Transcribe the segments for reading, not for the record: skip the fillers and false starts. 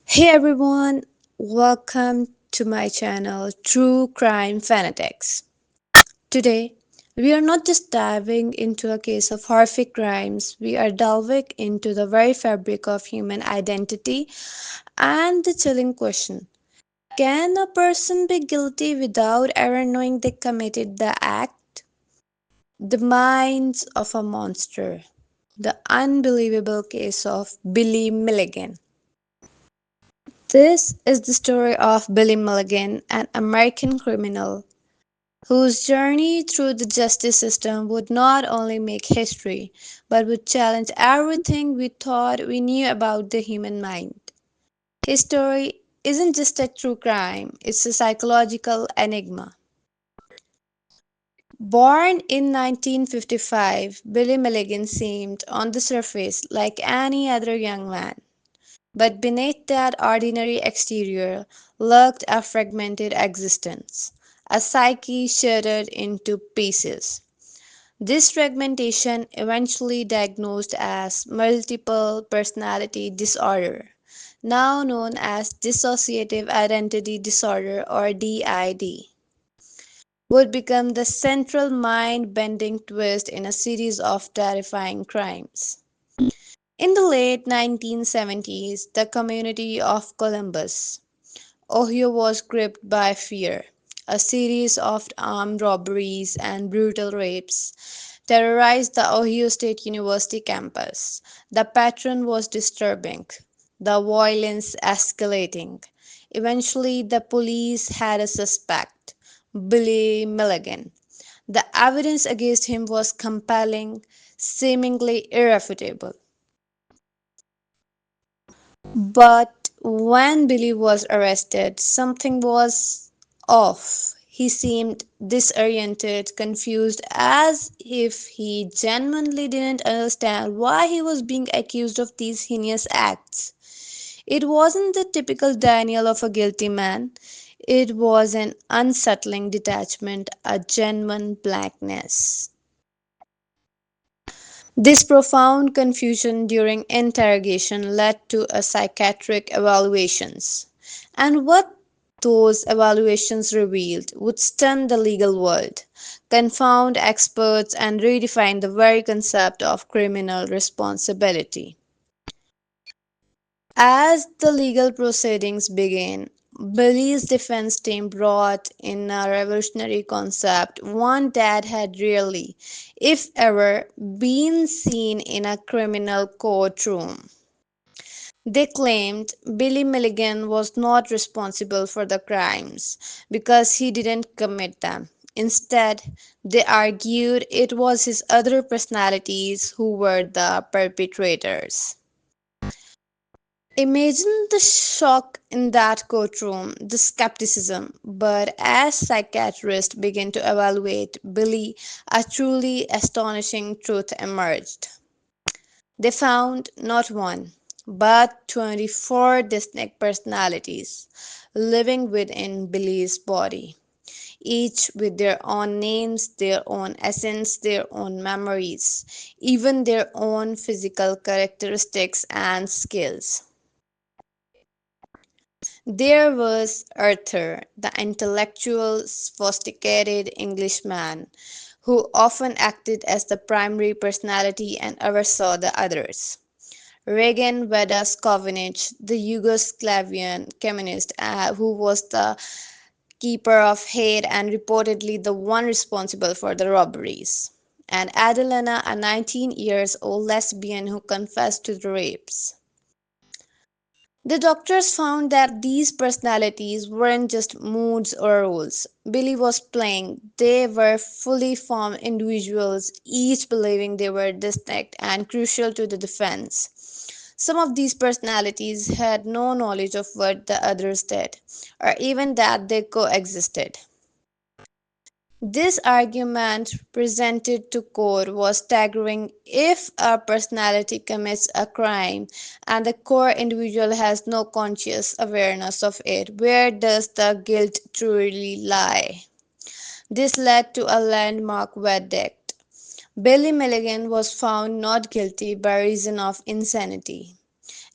Hey everyone, welcome to my channel True Crime Fanatics. Today, we are not just diving into a case of horrific crimes, we are delving into the very fabric of human identity and the chilling question: can a person be guilty without ever knowing they committed the act? The minds of a monster. The unbelievable case of Billy Milligan. This is the story of Billy Milligan, an American criminal whose journey through the justice system would not only make history but would challenge everything we thought we knew about the human mind. His story isn't just a true crime, it's a psychological enigma. Born in 1955, Billy Milligan seemed on the surface like any other young man. But beneath that ordinary exterior lurked a fragmented existence, a psyche shattered into pieces. This fragmentation, eventually diagnosed as multiple personality disorder, now known as dissociative identity disorder or DID, would become the central mind bending twist in a series of terrifying crimes. In the late 1970s, the community of Columbus, Ohio was gripped by fear. A series of armed robberies and brutal rapes terrorized the Ohio State University campus. The pattern was disturbing, the violence escalating. Eventually, the police had a suspect, Billy Milligan. The evidence against him was compelling, seemingly irrefutable. But when Billy was arrested, something was off. He seemed disoriented, confused, as if he genuinely didn't understand why he was being accused of these heinous acts. It wasn't the typical denial of a guilty man, it was an unsettling detachment, a genuine blankness. This profound confusion during interrogation led to a psychiatric evaluations, and what those evaluations revealed would stun the legal world, confound experts, and redefine the very concept of criminal responsibility. As the legal proceedings began, Billy's defense team brought in a revolutionary concept, one that had rarely, if ever, been seen in a criminal courtroom. They claimed Billy Milligan was not responsible for the crimes because he didn't commit them. Instead, they argued it was his other personalities who were the perpetrators. Imagine the shock in that courtroom, the skepticism. But as psychiatrists began to evaluate Billy, a truly astonishing truth emerged. They found not one, but 24 distinct personalities living within Billy's body, each with their own names, their own essence, their own memories, even their own physical characteristics and skills. There was Arthur, the intellectual, sophisticated Englishman, who often acted as the primary personality and oversaw the others. Regan Vedaskovich, the Yugoslavian communist who was the keeper of hate and reportedly the one responsible for the robberies. And Adelina, a 19 years old lesbian who confessed to the rapes. The doctors found that these personalities weren't just moods or roles Billy was playing, they were fully formed individuals, each believing they were distinct and crucial to the defense. Some of these personalities had no knowledge of what the others did, or even that they coexisted. This argument presented to court was staggering. If a personality commits a crime and the core individual has no conscious awareness of it, where does the guilt truly lie? This led to a landmark verdict. Billy Milligan was found not guilty by reason of insanity.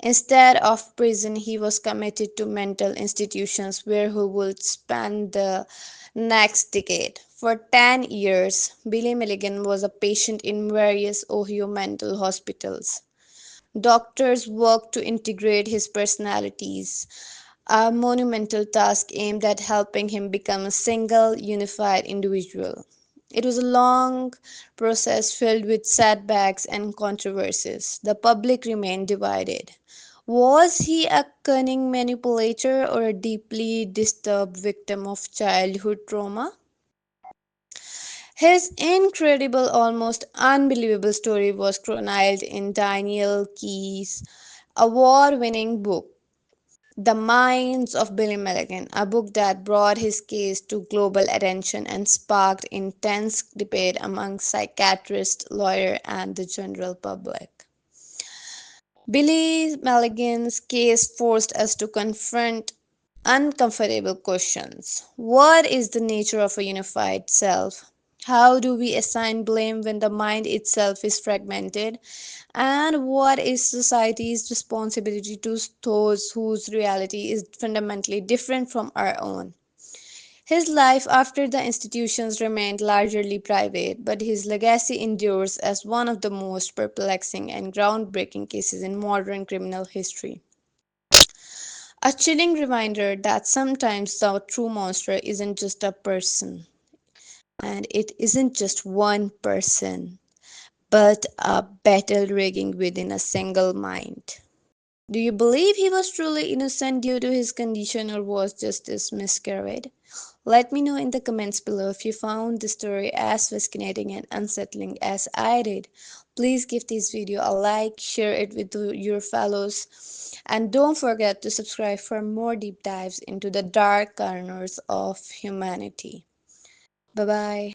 Instead of prison, he was committed to mental institutions where he would spend the next decade. For 10 years, Billy Milligan was a patient in various Ohio mental hospitals. Doctors worked to integrate his personalities, a monumental task aimed at helping him become a single, unified individual. It was a long process filled with setbacks and controversies. The public remained divided. Was he a cunning manipulator or a deeply disturbed victim of childhood trauma? His incredible, almost unbelievable story was chronicled in Daniel Keyes' award winning book, The Minds of Billy Milligan, a book that brought his case to global attention and sparked intense debate among psychiatrists, lawyers, and the general public. Billy Milligan's case forced us to confront uncomfortable questions. What is the nature of a unified self? How do we assign blame when the mind itself is fragmented? And what is society's responsibility to those whose reality is fundamentally different from our own? His life after the institutions remained largely private, but his legacy endures as one of the most perplexing and groundbreaking cases in modern criminal history. A chilling reminder that sometimes the true monster isn't just a person, and it isn't just one person, but a battle raging within a single mind. Do you believe he was truly innocent due to his condition or was just this masquerade? Let me know in the comments below if you found this story as fascinating and unsettling as I did. Please give this video a like, share it with your fellows, and don't forget to subscribe for more deep dives into the dark corners of humanity. Bye bye.